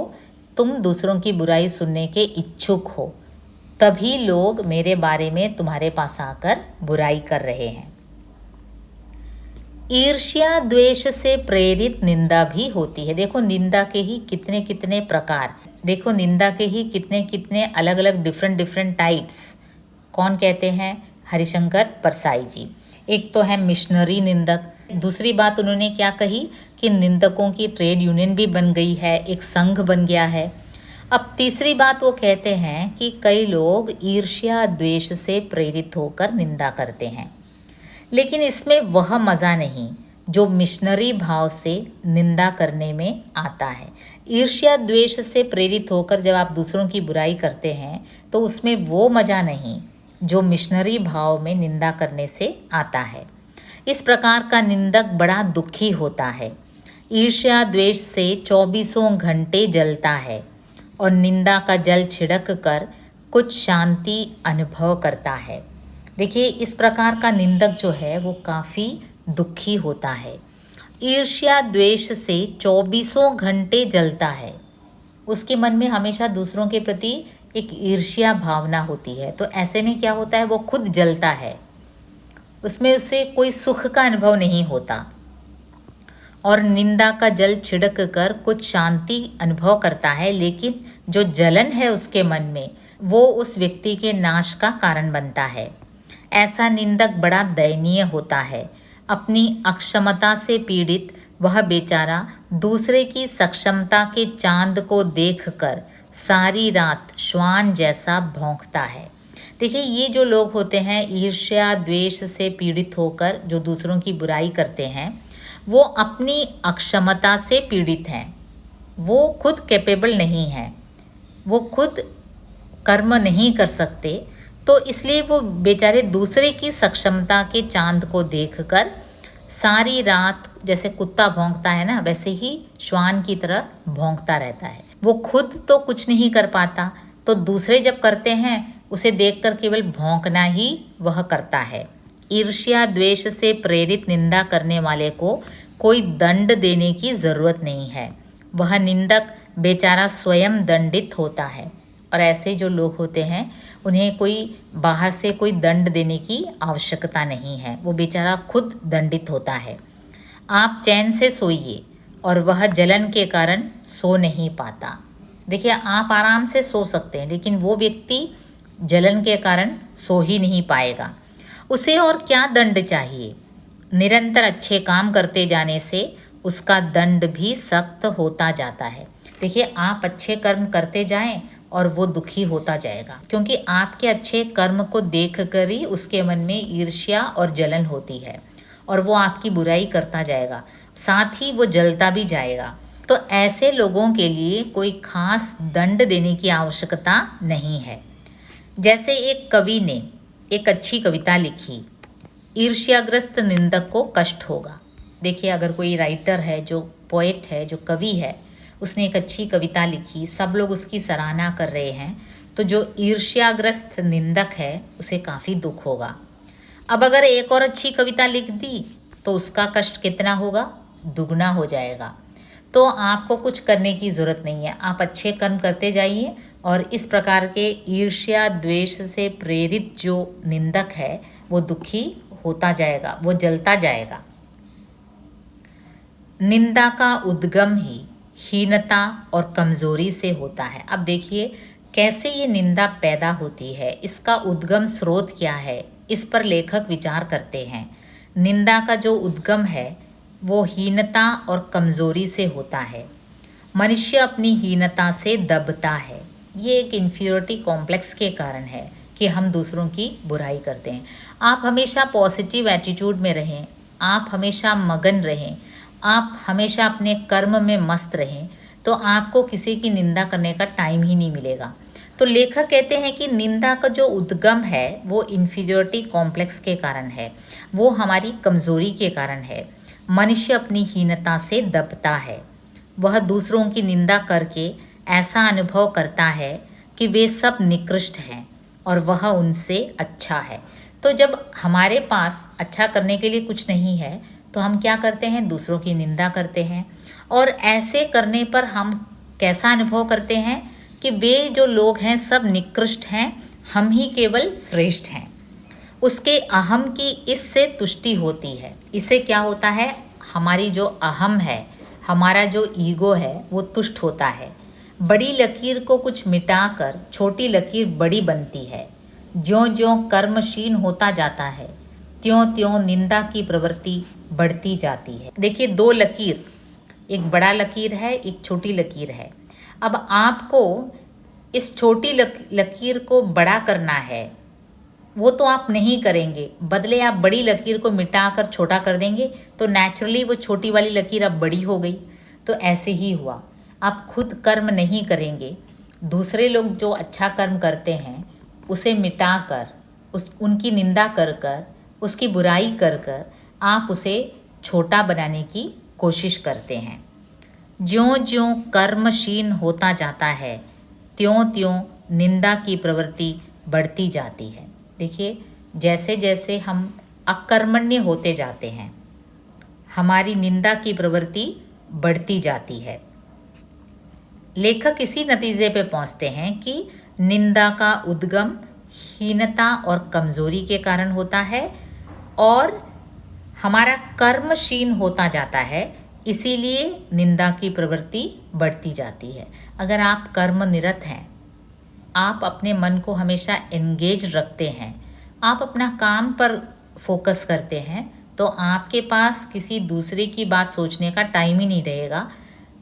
तुम दूसरों की बुराई सुनने के इच्छुक हो, तभी लोग मेरे बारे में तुम्हारे पास आकर बुराई कर रहे हैं। ईर्ष्या द्वेष से प्रेरित निंदा भी होती है। देखो, निंदा के ही कितने कितने प्रकार, देखो निंदा के ही कितने कितने अलग अलग डिफरेंट टाइप्स। कौन कहते हैं? हरिशंकर परसाई जी। एक तो है मिशनरी निंदक। दूसरी बात उन्होंने क्या कही कि निंदकों की ट्रेड यूनियन भी बन गई है, एक संघ बन गया है। अब तीसरी बात वो कहते हैं कि कई लोग ईर्ष्या द्वेष से प्रेरित होकर निंदा करते हैं, लेकिन इसमें वह मज़ा नहीं जो मिशनरी भाव से निंदा करने में आता है। ईर्ष्या द्वेष से प्रेरित होकर जब आप दूसरों की बुराई करते हैं तो उसमें वो मज़ा नहीं जो मिशनरी भाव में निंदा करने से आता है। इस प्रकार का निंदक बड़ा दुखी होता है, ईर्ष्या द्वेष से 24 घंटे जलता है और निंदा का जल छिड़क कर कुछ शांति अनुभव करता है। देखिए, इस प्रकार का निंदक जो है वो काफ़ी दुखी होता है, ईर्ष्या द्वेष से 24 घंटे जलता है। उसके मन में हमेशा दूसरों के प्रति एक ईर्ष्या भावना होती है। तो ऐसे में क्या होता है, वो खुद जलता है, उसमें उसे कोई सुख का अनुभव नहीं होता और निंदा का जल छिड़क कर कुछ शांति अनुभव करता है। लेकिन जो जलन है उसके मन में वो उस व्यक्ति के नाश का कारण बनता है। ऐसा निंदक बड़ा दयनीय होता है। अपनी अक्षमता से पीड़ित वह बेचारा दूसरे की सक्षमता के चांद को देखकर सारी रात श्वान जैसा भौंकता है। देखिए, ये जो लोग होते हैं ईर्ष्या द्वेष से पीड़ित होकर जो दूसरों की बुराई करते हैं, वो अपनी अक्षमता से पीड़ित हैं। वो खुद कैपेबल नहीं है, वो खुद कर्म नहीं कर सकते, तो इसलिए वो बेचारे दूसरे की सक्षमता के चांद को देखकर सारी रात जैसे कुत्ता भौंकता है ना, वैसे ही श्वान की तरह भौंकता रहता है। वो खुद तो कुछ नहीं कर पाता, तो दूसरे जब करते हैं उसे देखकर केवल भौंकना ही वह करता है। ईर्ष्या द्वेष से प्रेरित निंदा करने वाले को कोई दंड देने की ज़रूरत नहीं है, वह निंदक बेचारा स्वयं दंडित होता है। और ऐसे जो लोग होते हैं उन्हें कोई बाहर से कोई दंड देने की आवश्यकता नहीं है, वो बेचारा खुद दंडित होता है। आप चैन से सोइए और वह जलन के कारण सो नहीं पाता। देखिए, आप आराम से सो सकते हैं लेकिन वो व्यक्ति जलन के कारण सो ही नहीं पाएगा। उसे और क्या दंड चाहिए। निरंतर अच्छे काम करते जाने से उसका दंड भी सख्त होता जाता है। देखिए, आप अच्छे कर्म करते जाएं और वो दुखी होता जाएगा, क्योंकि आपके अच्छे कर्म को देख कर ही उसके मन में ईर्ष्या और जलन होती है और वो आपकी बुराई करता जाएगा, साथ ही वो जलता भी जाएगा। तो ऐसे लोगों के लिए कोई खास दंड देने की आवश्यकता नहीं है। जैसे एक कवि ने एक अच्छी कविता लिखी, ईर्ष्याग्रस्त निंदक को कष्ट होगा। देखिए, अगर कोई राइटर है, जो पोएट है, जो कवि है, उसने एक अच्छी कविता लिखी, सब लोग उसकी सराहना कर रहे हैं, तो जो ईर्ष्याग्रस्त निंदक है उसे काफ़ी दुख होगा। अब अगर एक और अच्छी कविता लिख दी तो उसका कष्ट कितना होगा, दुगना हो जाएगा। तो आपको कुछ करने की ज़रूरत नहीं है, आप अच्छे कर्म करते जाइए और इस प्रकार के ईर्ष्या द्वेष से प्रेरित जो निंदक है वो दुखी होता जाएगा, वो जलता जाएगा। निंदा का उद्गम ही हीनता और कमज़ोरी से होता है। अब देखिए कैसे ये निंदा पैदा होती है, इसका उद्गम स्रोत क्या है, इस पर लेखक विचार करते हैं। निंदा का जो उद्गम है वो हीनता और कमज़ोरी से होता है। मनुष्य अपनी हीनता से दबता है। ये एक इन्फीरियरिटी कॉम्प्लेक्स के कारण है कि हम दूसरों की बुराई करते हैं। आप हमेशा पॉजिटिव एटीट्यूड में रहें, आप हमेशा मगन रहें, आप हमेशा अपने कर्म में मस्त रहें, तो आपको किसी की निंदा करने का टाइम ही नहीं मिलेगा। तो लेखक कहते हैं कि निंदा का जो उद्गम है वो इन्फीरियरिटी कॉम्प्लेक्स के कारण है, वो हमारी कमज़ोरी के कारण है। मनुष्य अपनी हीनता से दबता है। वह दूसरों की निंदा करके ऐसा अनुभव करता है कि वे सब निकृष्ट हैं और वह उनसे अच्छा है। तो जब हमारे पास अच्छा करने के लिए कुछ नहीं है तो हम क्या करते हैं, दूसरों की निंदा करते हैं। और ऐसे करने पर हम कैसा अनुभव करते हैं कि वे जो लोग हैं सब निकृष्ट हैं, हम ही केवल श्रेष्ठ हैं। उसके अहम की इससे तुष्टि होती है। इससे क्या होता है, हमारी जो अहम है, हमारा जो ईगो है वो तुष्ट होता है। बड़ी लकीर को कुछ मिटाकर छोटी लकीर बड़ी बनती है। ज्यों ज्यों कर्मशील होता जाता है त्यों त्यों निंदा की प्रवृत्ति बढ़ती जाती है। देखिए, दो लकीर, एक बड़ा लकीर है, एक छोटी लकीर है। अब आपको इस छोटी लकीर को बड़ा करना है, वो तो आप नहीं करेंगे, बदले आप बड़ी लकीर को मिटाकर छोटा कर देंगे तो नेचुरली वो छोटी वाली लकीर अब बड़ी हो गई। तो ऐसे ही हुआ, आप खुद कर्म नहीं करेंगे, दूसरे लोग जो अच्छा कर्म करते हैं उसे मिटाकर, उनकी निंदा कर कर, उसकी बुराई कर कर आप उसे छोटा बनाने की कोशिश करते हैं। ज्यों ज्यों कर्मशील होता जाता है त्यों त्यों निंदा की प्रवृत्ति बढ़ती जाती है। देखिए, जैसे जैसे हम अकर्मण्य होते जाते हैं हमारी निंदा की प्रवृत्ति बढ़ती जाती है। लेखक इसी नतीजे पे पहुंचते हैं कि निंदा का उद्गम हीनता और कमज़ोरी के कारण होता है और हमारा कर्मशील होता जाता है, इसीलिए निंदा की प्रवृत्ति बढ़ती जाती है। अगर आप कर्म निरत हैं, आप अपने मन को हमेशा एंगेज रखते हैं, आप अपना काम पर फोकस करते हैं, तो आपके पास किसी दूसरे की बात सोचने का टाइम ही नहीं रहेगा,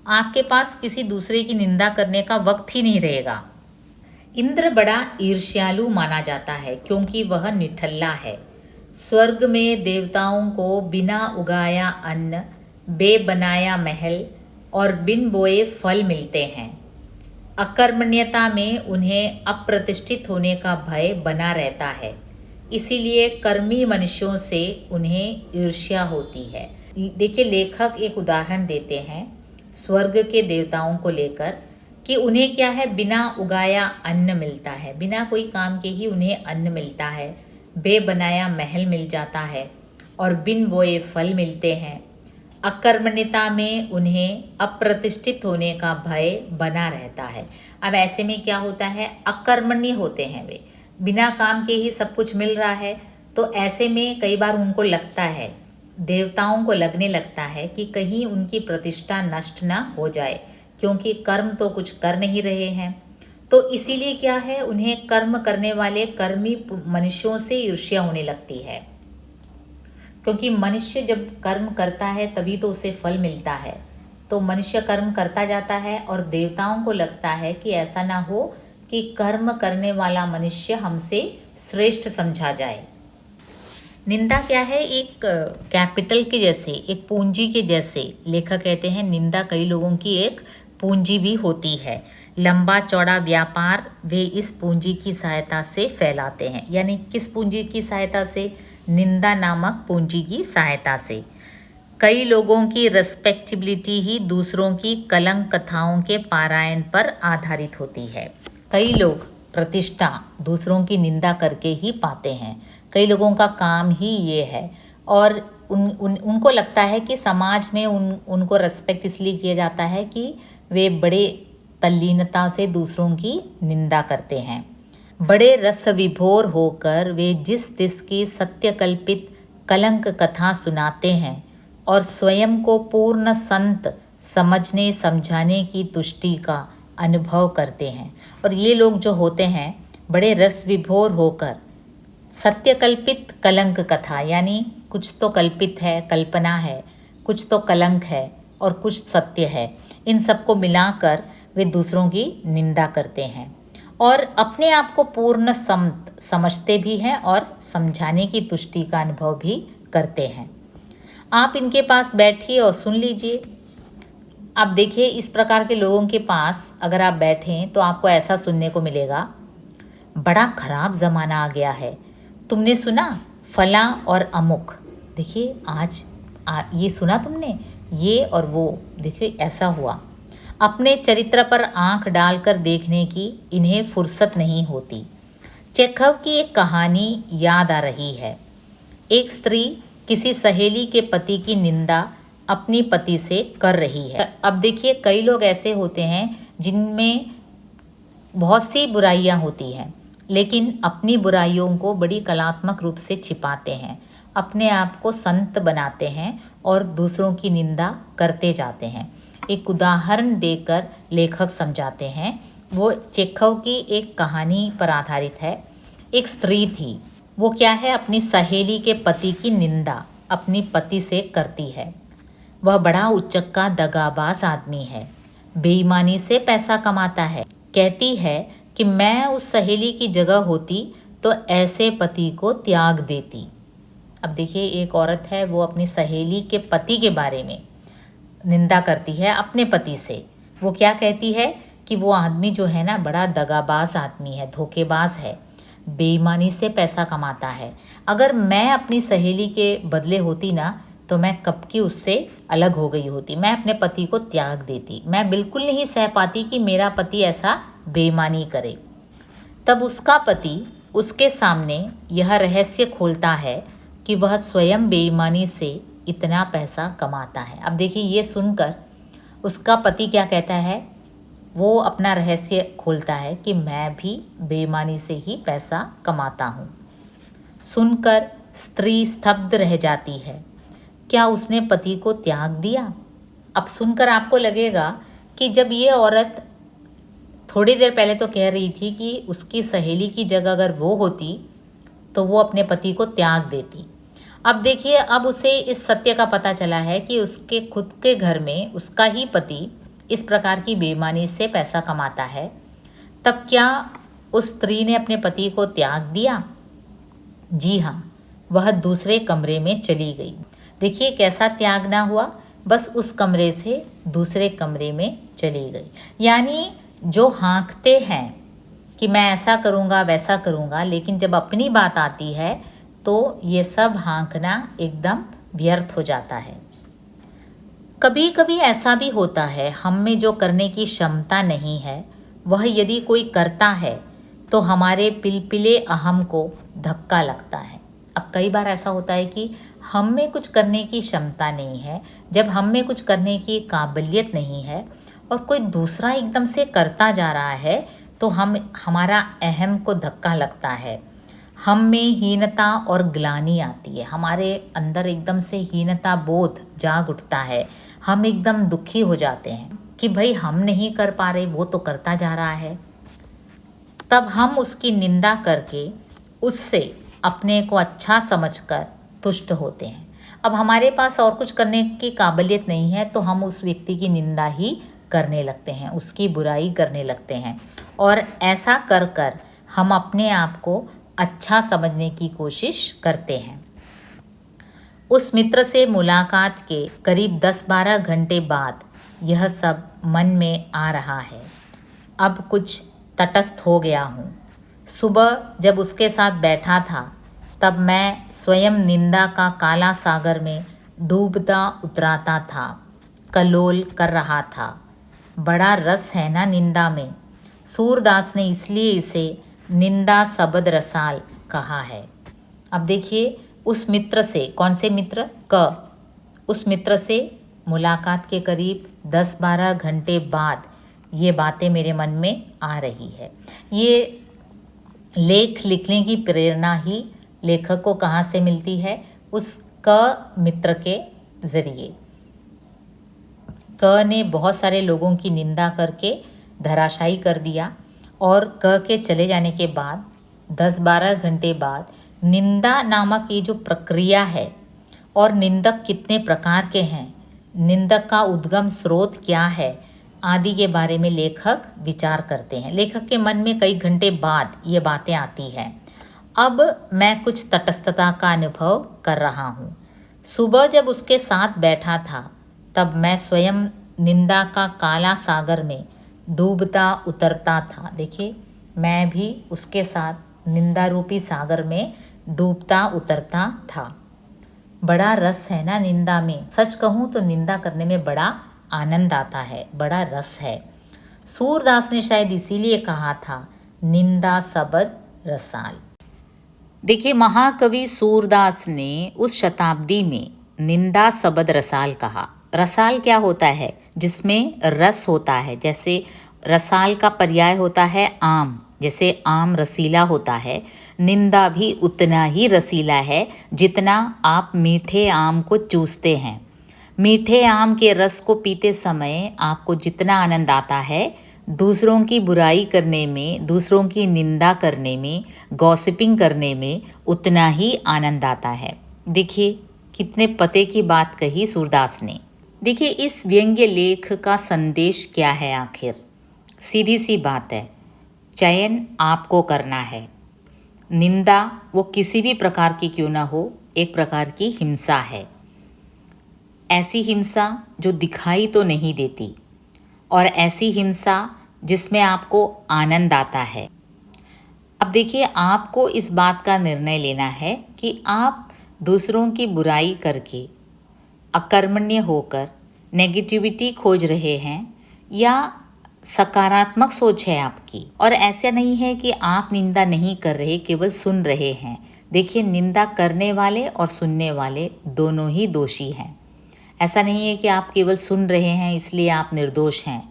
आपके पास किसी दूसरे की निंदा करने का वक्त ही नहीं रहेगा। इंद्र बड़ा ईर्ष्यालु माना जाता है क्योंकि वह निठल्ला है। स्वर्ग में देवताओं को बिना उगाया अन्न, बे बनाया महल और बिन बोए फल मिलते हैं। अकर्मण्यता में उन्हें अप्रतिष्ठित होने का भय बना रहता है, इसीलिए कर्मी मनुष्यों से उन्हें ईर्ष्या होती है। देखिए, लेखक एक उदाहरण देते हैं स्वर्ग के देवताओं को लेकर कि उन्हें क्या है, बिना उगाया अन्न मिलता है, बिना कोई काम के ही उन्हें अन्न मिलता है, बे बनाया महल मिल जाता है और बिन बोए फल मिलते हैं। अकर्मण्यता में उन्हें अप्रतिष्ठित होने का भय बना रहता है। अब ऐसे में क्या होता है, अकर्मण्य होते हैं वे, बिना काम के ही सब कुछ मिल रहा है। तो ऐसे में कई बार उनको लगता है, देवताओं को लगने लगता है कि कहीं उनकी प्रतिष्ठा नष्ट ना हो जाए, क्योंकि कर्म तो कुछ कर नहीं रहे हैं। तो इसीलिए क्या है, उन्हें कर्म करने वाले कर्मी मनुष्यों से ईर्ष्या होने लगती है, क्योंकि मनुष्य जब कर्म करता है तभी तो उसे फल मिलता है। तो मनुष्य कर्म करता जाता है और देवताओं को लगता है कि ऐसा ना हो कि कर्म करने वाला मनुष्य हमसे श्रेष्ठ समझा जाए। निंदा क्या है, एक कैपिटल के जैसे, एक पूंजी के जैसे। लेखक कहते हैं निंदा कई लोगों की एक पूंजी भी होती है। लंबा चौड़ा व्यापार वे इस पूंजी की सहायता से फैलाते हैं। यानी किस पूंजी की सहायता से? निंदा नामक पूंजी की सहायता से। कई लोगों की रिस्पेक्टेबिलिटी ही दूसरों की कलंक कथाओं के पारायण पर आधारित होती है। कई लोग प्रतिष्ठा दूसरों की निंदा करके ही पाते हैं। कई लोगों का काम ही ये है, और उनको लगता है कि समाज में उनको रिस्पेक्ट इसलिए किया जाता है कि वे बड़े तल्लीनता से दूसरों की निंदा करते हैं। बड़े रस विभोर होकर वे जिस तिस की सत्यकल्पित कलंक कथा सुनाते हैं और स्वयं को पूर्ण संत समझने समझाने की तुष्टि का अनुभव करते हैं। और ये लोग जो होते हैं बड़े रस विभोर होकर सत्यकल्पित कलंक कथा, यानी कुछ तो कल्पित है, कल्पना है, कुछ तो कलंक है और कुछ सत्य है, इन सबको मिलाकर वे दूसरों की निंदा करते हैं और अपने आप को पूर्ण समझते भी हैं और समझाने की तुष्टि का अनुभव भी करते हैं। आप इनके पास बैठिए और सुन लीजिए। आप देखिए, इस प्रकार के लोगों के पास अगर आप बैठें तो आपको ऐसा सुनने को मिलेगा, बड़ा खराब ज़माना आ गया है, तुमने सुना फला और अमुक, देखिए आज ये सुना तुमने, ये और वो, देखिए ऐसा हुआ। अपने चरित्र पर आंख डालकर देखने की इन्हें फुर्सत नहीं होती। चेखव की एक कहानी याद आ रही है। एक स्त्री किसी सहेली के पति की निंदा अपनी पति से कर रही है। अब देखिए, कई लोग ऐसे होते हैं जिनमें बहुत सी बुराइयां होती हैं, लेकिन अपनी बुराइयों को बड़ी कलात्मक रूप से छिपाते हैं, अपने आप को संत बनाते हैं और दूसरों की निंदा करते जाते हैं। एक उदाहरण देकर लेखक समझाते हैं, वो चेखव की एक कहानी पर आधारित है। एक स्त्री थी, वो क्या है, अपनी सहेली के पति की निंदा अपनी पति से करती है। वह बड़ा उच्चक्का दगाबाज आदमी है, बेईमानी से पैसा कमाता है। कहती है कि मैं उस सहेली की जगह होती तो ऐसे पति को त्याग देती। अब देखिए, एक औरत है, वो अपनी सहेली के पति के बारे में निंदा करती है अपने पति से। वो क्या कहती है कि वो आदमी जो है ना, बड़ा दगाबाज आदमी है, धोखेबाज है, बेईमानी से पैसा कमाता है। अगर मैं अपनी सहेली के बदले होती ना, तो मैं कब की उससे अलग हो गई होती, मैं अपने पति को त्याग देती। मैं बिल्कुल नहीं सह पाती कि मेरा पति ऐसा बेईमानी करे। तब उसका पति उसके सामने यह रहस्य खोलता है कि वह स्वयं बेईमानी से इतना पैसा कमाता है। अब देखिए, ये सुनकर उसका पति क्या कहता है, वो अपना रहस्य खोलता है कि मैं भी बेईमानी से ही पैसा कमाता हूँ। सुनकर स्त्री स्तब्ध रह जाती है। क्या उसने पति को त्याग दिया? अब सुनकर आपको लगेगा कि जब ये औरत थोड़ी देर पहले तो कह रही थी कि उसकी सहेली की जगह अगर वो होती तो वो अपने पति को त्याग देती। अब देखिए, अब उसे इस सत्य का पता चला है कि उसके खुद के घर में उसका ही पति इस प्रकार की बेईमानी से पैसा कमाता है। तब क्या उस स्त्री ने अपने पति को त्याग दिया? जी हाँ, वह दूसरे कमरे में चली गई। देखिए कैसा त्याग ना हुआ, बस उस कमरे से दूसरे कमरे में चली गई। यानी जो हाँकते हैं कि मैं ऐसा करूँगा वैसा करूँगा, लेकिन जब अपनी बात आती है तो ये सब हाँकना एकदम व्यर्थ हो जाता है। कभी कभी ऐसा भी होता है, हम में जो करने की क्षमता नहीं है वह यदि कोई करता है तो हमारे पिलपिले अहम को धक्का लगता है। अब कई बार ऐसा होता है कि हम में कुछ करने की क्षमता नहीं है, जब हम में कुछ करने की काबिलियत नहीं है और कोई दूसरा एकदम से करता जा रहा है तो हमारा अहम को धक्का लगता है, हम में हीनता और ग्लानि आती है, हमारे अंदर एकदम से हीनता बोध जाग उठता है, हम एकदम दुखी हो जाते हैं कि भाई हम नहीं कर पा रहे, वो तो करता जा रहा है। तब हम उसकी निंदा करके उससे अपने को अच्छा समझकर तुष्ट होते हैं। अब हमारे पास और कुछ करने की काबिलियत नहीं है तो हम उस व्यक्ति की निंदा ही करने लगते हैं, उसकी बुराई करने लगते हैं, और ऐसा कर कर हम अपने आप को अच्छा समझने की कोशिश करते हैं। उस मित्र से मुलाकात के करीब 10-12 घंटे बाद यह सब मन में आ रहा है। अब कुछ तटस्थ हो गया हूँ। सुबह जब उसके साथ बैठा था तब मैं स्वयं निंदा का काला सागर में डूबता उतराता था, कलोल कर रहा था। बड़ा रस है ना निंदा में। सूरदास ने इसलिए इसे निंदा सबद रसाल कहा है। अब देखिए उस मित्र से, कौन से मित्र? उस मित्र से मुलाकात के करीब 10-12 घंटे बाद ये बातें मेरे मन में आ रही है। ये लेख लिखने की प्रेरणा ही लेखक को कहाँ से मिलती है? उस मित्र के ज़रिए। ने बहुत सारे लोगों की निंदा करके धराशायी कर दिया और के चले जाने के बाद 10-12 घंटे बाद निंदा नामक ये जो प्रक्रिया है और निंदक कितने प्रकार के हैं, निंदक का उद्गम स्रोत क्या है आदि के बारे में लेखक विचार करते हैं। लेखक के मन में कई घंटे बाद ये बातें आती हैं। अब मैं कुछ तटस्थता का अनुभव कर रहा हूँ। सुबह जब उसके साथ बैठा था तब मैं स्वयं निंदा का काला सागर में डूबता उतरता था। देखिए मैं भी उसके साथ निंदा रूपी सागर में डूबता उतरता था। बड़ा रस है ना निंदा में। सच कहूँ तो निंदा करने में बड़ा आनंद आता है, बड़ा रस है। सूरदास ने शायद इसीलिए कहा था निंदा सबद रसाल। देखिए महाकवि सूरदास ने उस शताब्दी में निंदा सबद रसाल कहा। रसाल क्या होता है? जिसमें रस होता है। जैसे रसाल का पर्याय होता है आम, जैसे आम रसीला होता है, निंदा भी उतना ही रसीला है जितना आप मीठे आम को चूसते हैं। मीठे आम के रस को पीते समय आपको जितना आनंद आता है, दूसरों की बुराई करने में, दूसरों की निंदा करने में, गॉसिपिंग करने में उतना ही आनंद आता है। देखिए कितने पते की बात कही सूरदास ने। देखिए इस व्यंग्य लेख का संदेश क्या है आखिर? सीधी सी बात है, चयन आपको करना है। निंदा वो किसी भी प्रकार की क्यों ना हो, एक प्रकार की हिंसा है। ऐसी हिंसा जो दिखाई तो नहीं देती, और ऐसी हिंसा जिसमें आपको आनंद आता है। अब देखिए आपको इस बात का निर्णय लेना है कि आप दूसरों की बुराई करके, अकर्मण्य होकर नेगेटिविटी खोज रहे हैं या सकारात्मक सोच है आपकी। और ऐसा नहीं है कि आप निंदा नहीं कर रहे, केवल सुन रहे हैं। देखिए निंदा करने वाले और सुनने वाले दोनों ही दोषी हैं। ऐसा नहीं है कि आप केवल सुन रहे हैं इसलिए आप निर्दोष हैं।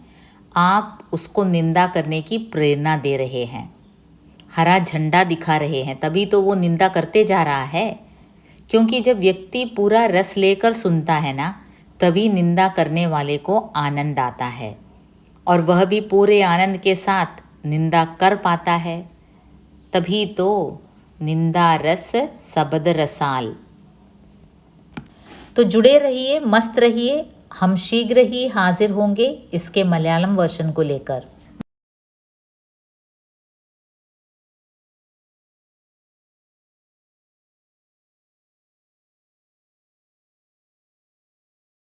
आप उसको निंदा करने की प्रेरणा दे रहे हैं, हरा झंडा दिखा रहे हैं, तभी तो वो निंदा करते जा रहा है। क्योंकि जब व्यक्ति पूरा रस लेकर सुनता है ना, तभी निंदा करने वाले को आनंद आता है, और वह भी पूरे आनंद के साथ निंदा कर पाता है। तभी तो निंदा रस सबद रसाल। तो जुड़े रहिए, मस्त रहिए। हम शीघ्र ही हाजिर होंगे इसके मलयालम वर्जन को लेकर।